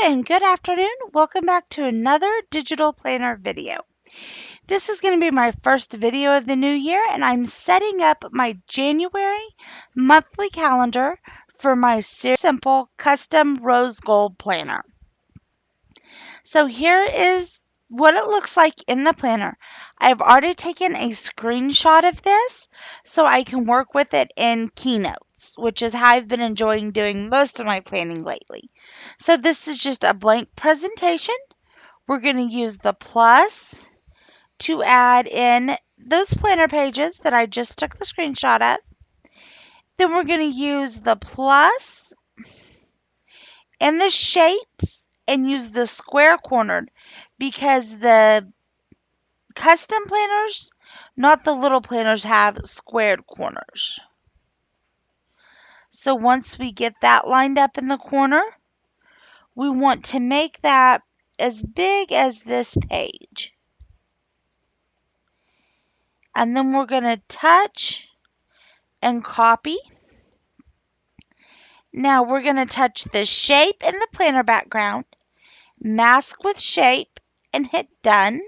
and good afternoon. Welcome back to another digital planner video. This is going to be my first video of the new year, and I'm setting up my January monthly calendar for my simple custom rose gold planner. So here is what it looks like in the planner. I've already taken a screenshot of this so I can work with it in Keynotes, which is how I've been enjoying doing most of my planning lately. So this is just a blank presentation. We're going to use the plus to add in those planner pages that I just took the screenshot of. Then we're going to use the plus and the shapes and use the square cornered because the custom planners, not the little planners, have squared corners. So once we get that lined up in the corner, we want to make that as big as this page. And then we're going to touch and copy. Now we're going to touch the shape in the planner background, mask with shape, and hit done.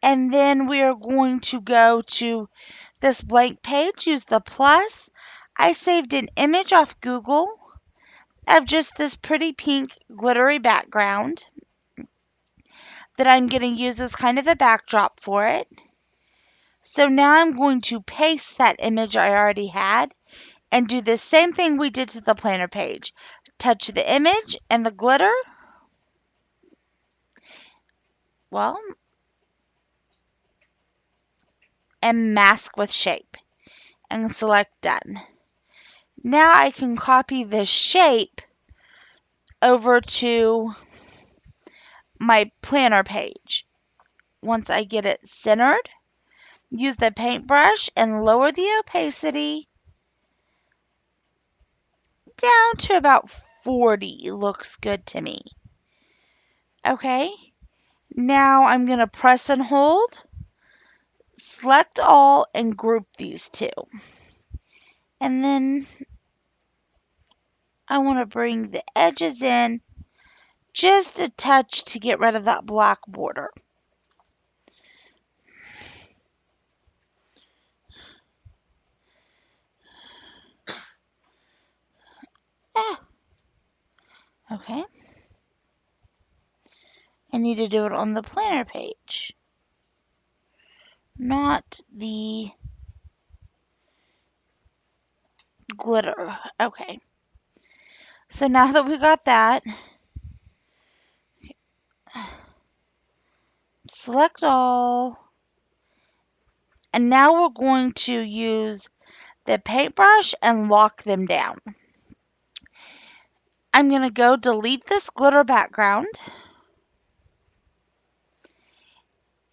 And then we are going to go to this blank page, use the plus. I saved an image off Google of just this pretty pink glittery background that I'm going to use as kind of a backdrop for it. So now I'm going to paste that image I already had and do the same thing we did to the planner page. Touch the image and the glitter. And mask with shape and select done. Now I can copy the shape over to my planner page. Once I get it centered, use the paintbrush and lower the opacity down to about 40. Looks good to me. Okay, now I'm going to press and hold, select all, and group these two. And then I want to bring the edges in just a touch to get rid of that black border. Okay. I need to do it on the planner page, not the glitter. Okay. So now that we got that, select all. And now we're going to use the paintbrush and lock them down. I'm going to go delete this glitter background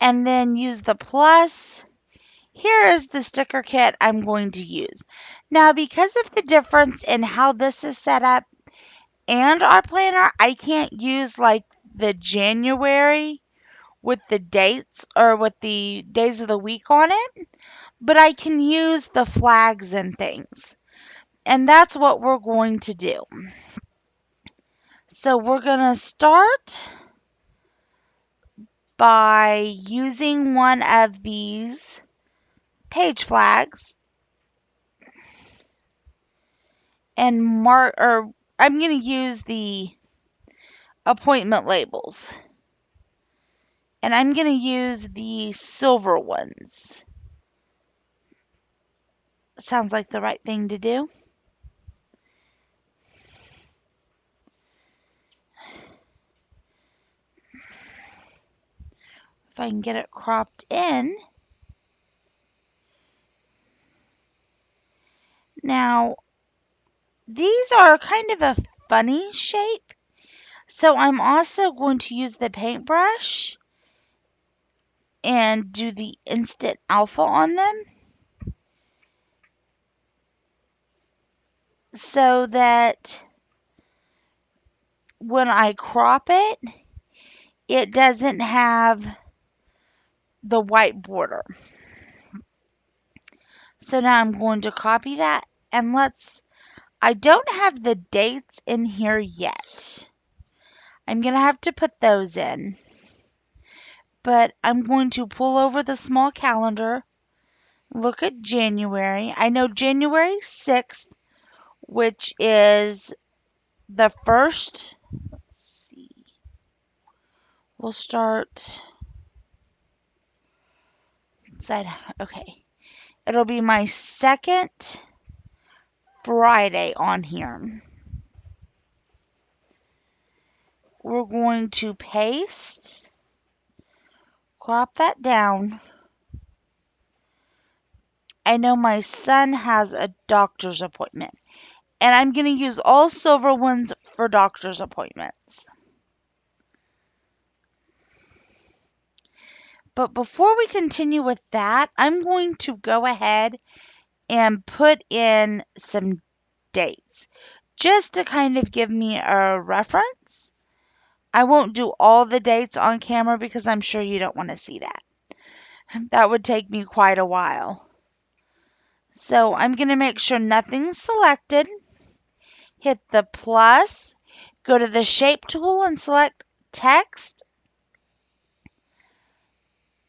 and then use the plus. Here is the sticker kit I'm going to use. Now, because of the difference in how this is set up and our planner, I can't use like the January with the dates or with the days of the week on it, but I can use the flags and things. And that's what we're going to do. So we're going to start by using one of these page flags and I'm going to use the appointment labels. And I'm going to use the silver ones. Sounds like the right thing to do. If I can get it cropped in. Now, these are kind of a funny shape. So I'm also going to use the paintbrush and do the instant alpha on them so that when I crop it, it doesn't have the white border. So now I'm going to copy that and let's I don't have the dates in here yet. I'm going to have to put those in. But I'm going to pull over the small calendar, look at January. I know January 6th, which is the first. Let's see. We'll start. Okay. It'll be my second Friday on here. We're going to paste, crop that down. I know my son has a doctor's appointment, and I'm going to use all silver ones for doctor's appointments. But before we continue with that, I'm going to go ahead and put in some dates just to kind of give me a reference. I won't do all the dates on camera because I'm sure you don't want to see that. That would take me quite a while. So I'm going to make sure nothing's selected. Hit the plus, go to the shape tool and select text.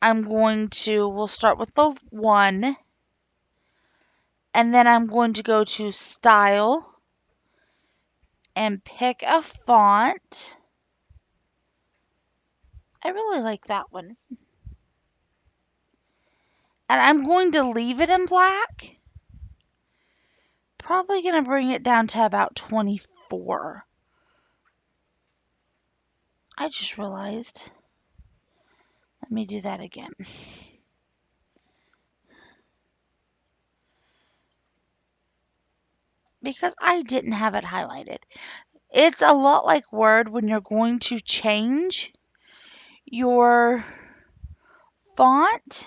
We'll start with the 1. And then I'm going to go to style and pick a font. I really like that one. And I'm going to leave it in black. Probably going to bring it down to about 24. I just realized. Let me do that again. Because I didn't have it highlighted. It's a lot like Word when you're going to change your font.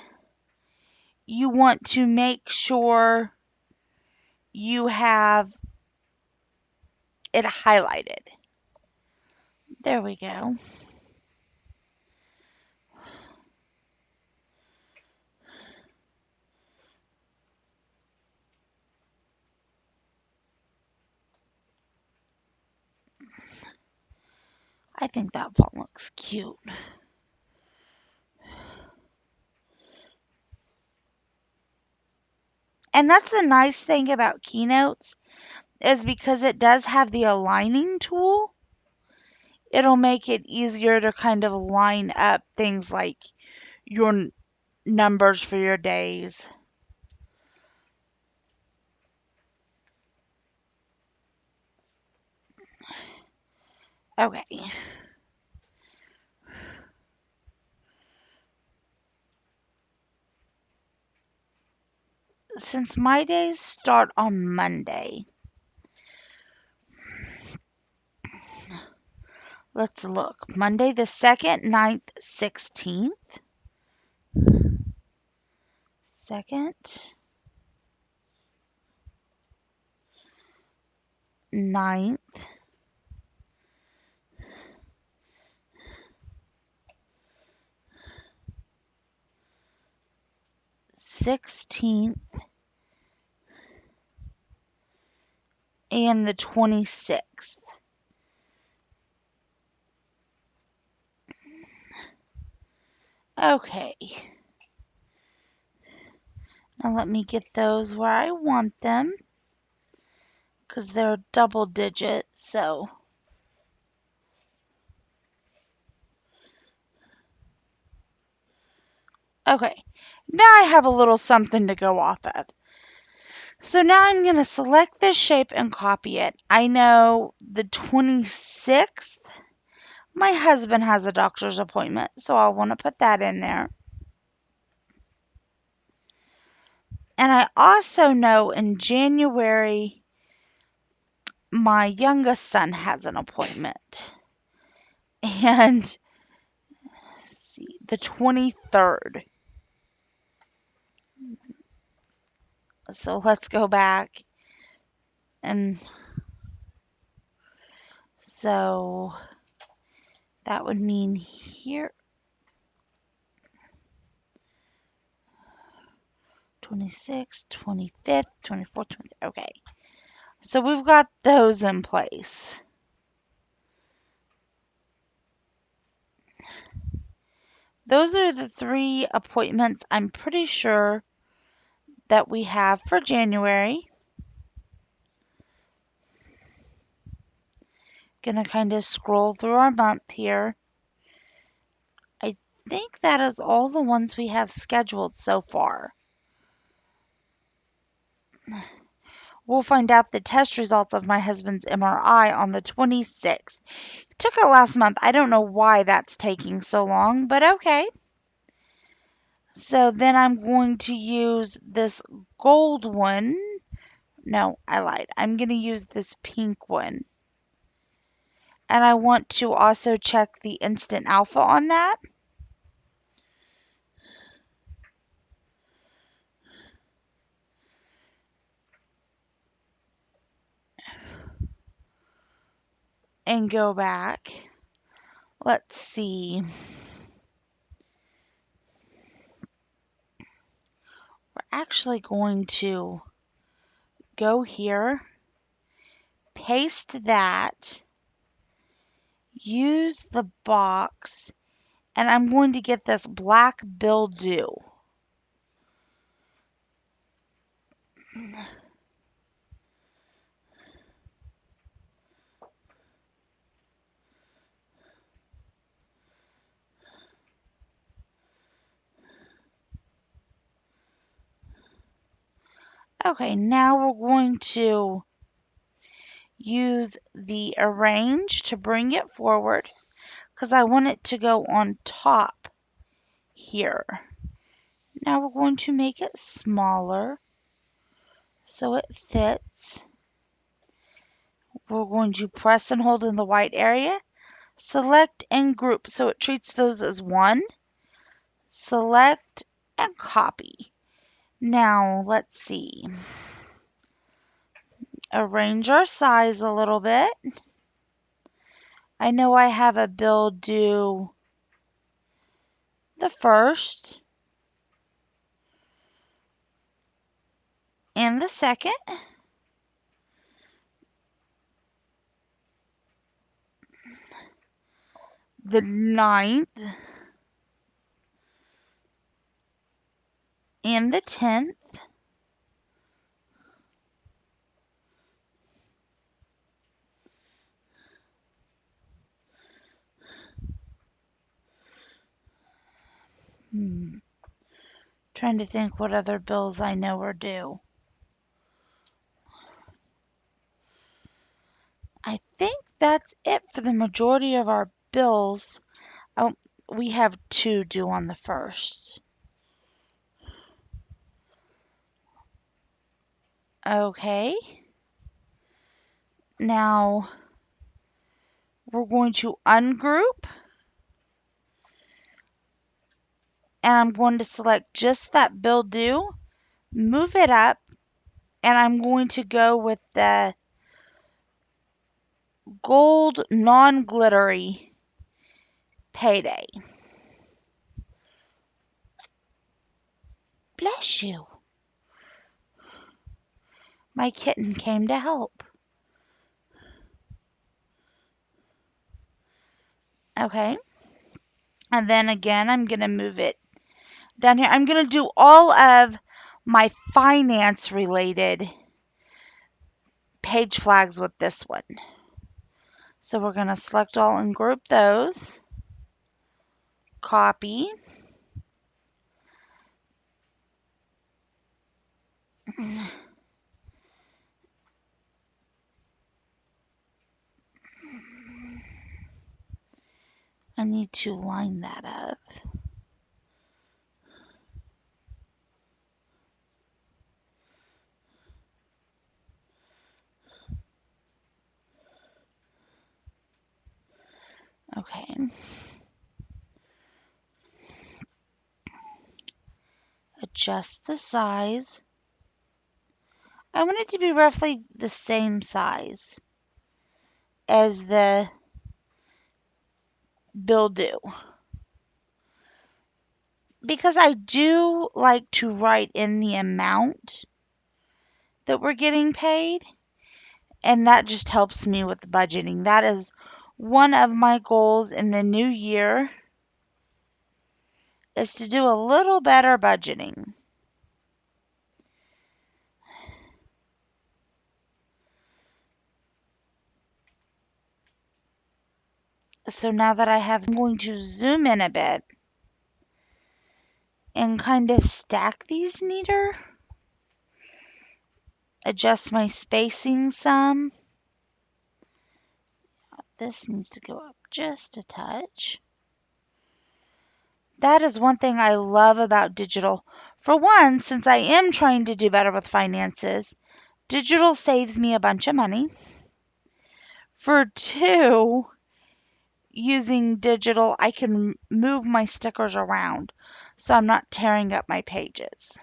You want to make sure you have it highlighted. There we go. I think that font looks cute. And that's the nice thing about Keynotes is because it does have the aligning tool. It'll make it easier to kind of line up things like your numbers for your days. Okay. Since my days start on Monday, let's look. Monday the 2nd, 9th, 16th. 2nd, 9th, 16th, and the 26th. Okay. Now let me get those where I want them because they're double digit, so. Okay. Now I have a little something to go off of. So now I'm going to select this shape and copy it. I know the 26th, my husband has a doctor's appointment, so I'll want to put that in there. And I also know in January, my youngest son has an appointment. And let's see, the 23rd. So let's go back. And so that would mean here 26th, 25th, 24th, 20th. Okay. So we've got those in place. Those are the 3 appointments I'm pretty sure that we have for January. Gonna kind of scroll through our month here. I think that is all the ones we have scheduled so far. We'll find out the test results of my husband's MRI on the 26th. Took it last month. I don't know why that's taking so long, but okay. So then I'm going to use this gold one. No, I lied. I'm going to use this pink one. And I want to also check the instant alpha on that. And go back. Let's see. We're actually going to go here, paste that, use the box, and I'm going to get this black bildew. Okay, now we're going to use the arrange to bring it forward because I want it to go on top here. Now we're going to make it smaller so it fits. We're going to press and hold in the white area, select and group so it treats those as one. Select and copy. Now let's see. Arrange our size a little bit. I know I have a bill due the 1st and the 2nd. The 9th and the 10th. Trying to think what other bills I know are due. I think that's it for the majority of our bills. Oh, we have 2 due on the 1st. Okay. Now we're going to ungroup. And I'm going to select just that bill due, move it up, and I'm going to go with the gold non-glittery payday. Bless you. My kitten came to help. Okay. And then again, I'm going to move it down here. I'm going to do all of my finance related page flags with this one. So we're going to select all and group those. Copy. I need to line that up. Okay. Adjust the size. I want it to be roughly the same size as the bill due. Because I do like to write in the amount that we're getting paid. And that just helps me with budgeting. That is one of my goals in the new year, is to do a little better budgeting. So now that I'm going to zoom in a bit and kind of stack these neater, adjust my spacing some. This needs to go up just a touch. That is one thing I love about digital. For one, since I am trying to do better with finances, digital saves me a bunch of money. For two, using digital, I can move my stickers around so I'm not tearing up my pages.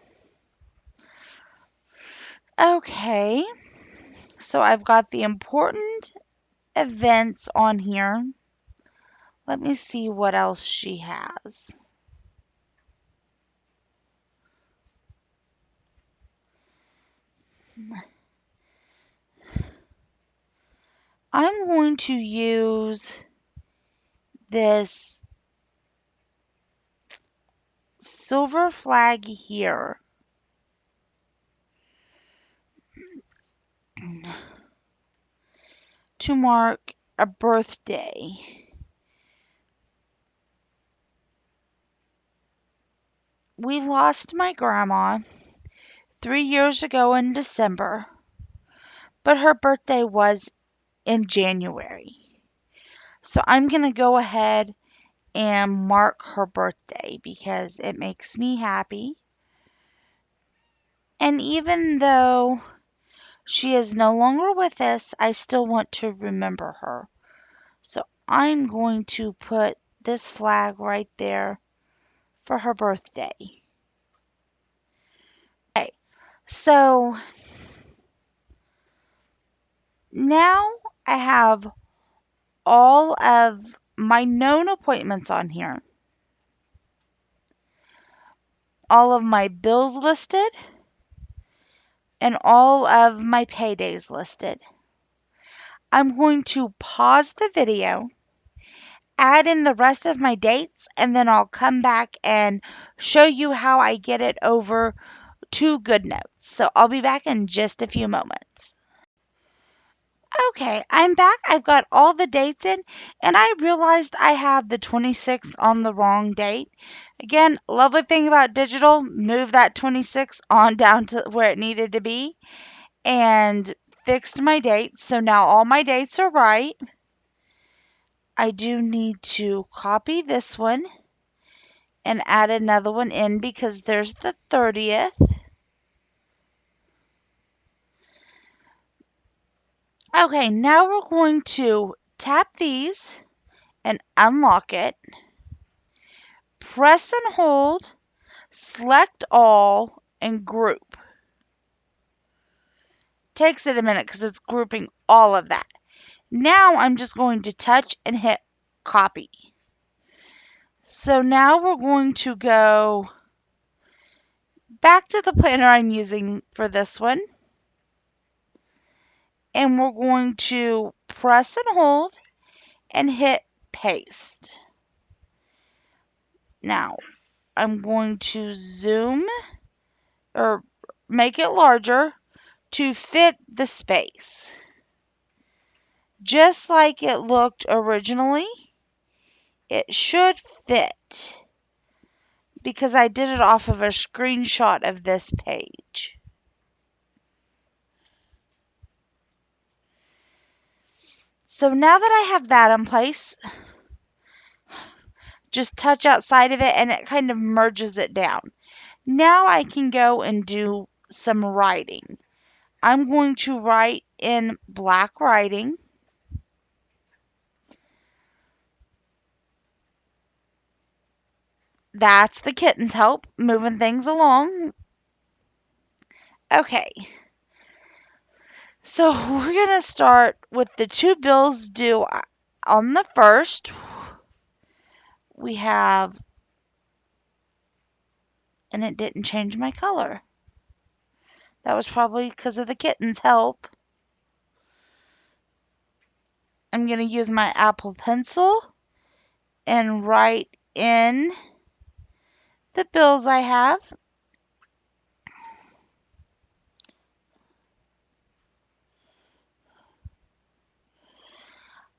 Okay, so I've got the important events on here. Let me see what else she has. I'm going to use this silver flag here to mark a birthday. We lost my grandma 3 years ago in December, but her birthday was in January. So I'm going to go ahead and mark her birthday because it makes me happy. And even though she is no longer with us, I still want to remember her. So I'm going to put this flag right there for her birthday. Okay, so now I have all of my known appointments on here, all of my bills listed, and all of my paydays listed. I'm going to pause the video, add in the rest of my dates, and then I'll come back and show you how I get it over to GoodNotes. So I'll be back in just a few moments. Okay, I'm back. I've got all the dates in, and I realized I have the 26th on the wrong date. Again, lovely thing about digital, move that 26 on down to where it needed to be and fixed my dates. So now all my dates are right. I do need to copy this one and add another one in because there's the 30th. Okay, now we're going to tap these and unlock it. Press and hold, select all, and group. Takes it a minute because it's grouping all of that. Now I'm just going to touch and hit copy. So now we're going to go back to the planner I'm using for this one. And we're going to press and hold and hit paste. Now I'm going to zoom or make it larger to fit the space. Just like it looked originally, it should fit because I did it off of a screenshot of this page. So now that I have that in place, just touch outside of it and it kind of merges it down. Now I can go and do some writing. I'm going to write in black writing. That's the kitten's help moving things along. Okay. So we're going to start with the two bills due on the 1st. We have, and it didn't change my color. That was probably because of the kitten's help. I'm going to use my Apple Pencil and write in the bills I have.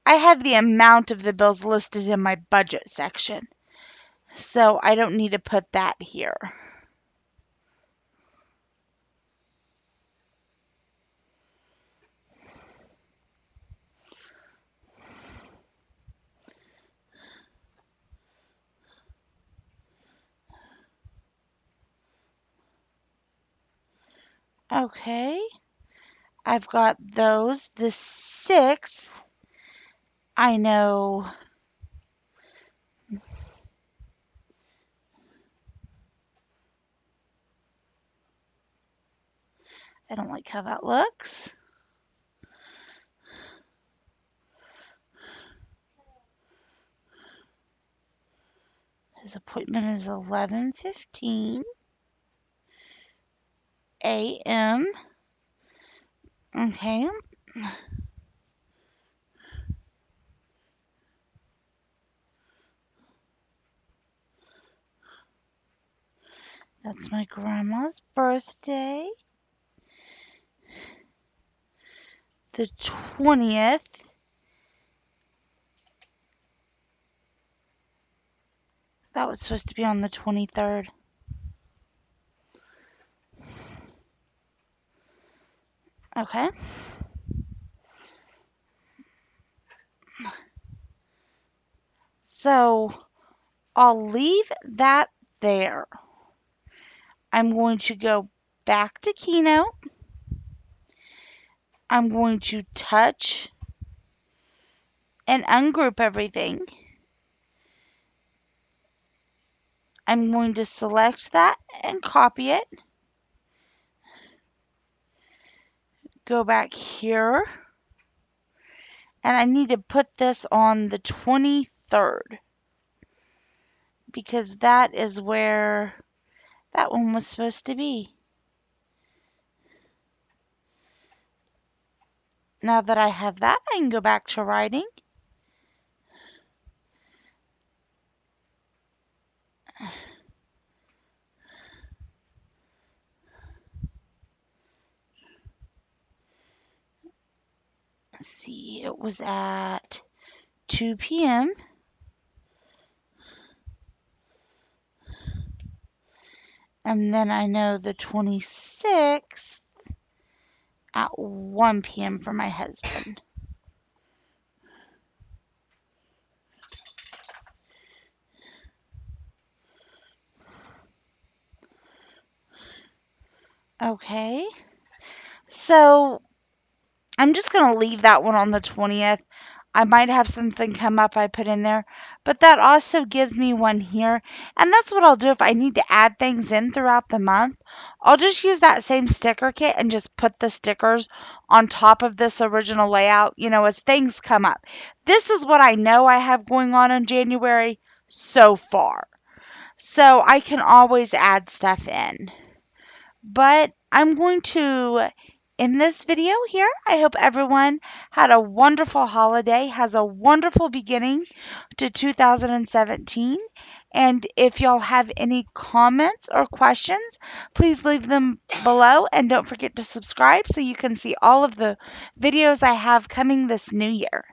I have the amount of the bills listed in my budget section, so I don't need to put that here. Okay, I've got those. The 6th, I know. I don't like how that looks. His appointment is 11:15 a.m. Okay. That's my grandma's birthday. The 20th. That was supposed to be on the 23rd. Okay. So I'll leave that there. I'm going to go back to Keynote. I'm going to touch and ungroup everything. I'm going to select that and copy it. Go back here. And I need to put this on the 23rd because that is where that one was supposed to be. Now that I have that, I can go back to writing. Let's see, it was at 2 p.m. And then I know the 26th at 1 p.m. for my husband. Okay. So I'm just going to leave that one on the 20th. I might have something come up I put in there, but that also gives me one here. And that's what I'll do if I need to add things in throughout the month. I'll just use that same sticker kit and just put the stickers on top of this original layout, as things come up. This is what I know I have going on in January so far. So I can always add stuff in. But I'm going to end this video here. I hope everyone had a wonderful holiday, has a wonderful beginning to 2017. And if y'all have any comments or questions, please leave them below. And don't forget to subscribe so you can see all of the videos I have coming this new year.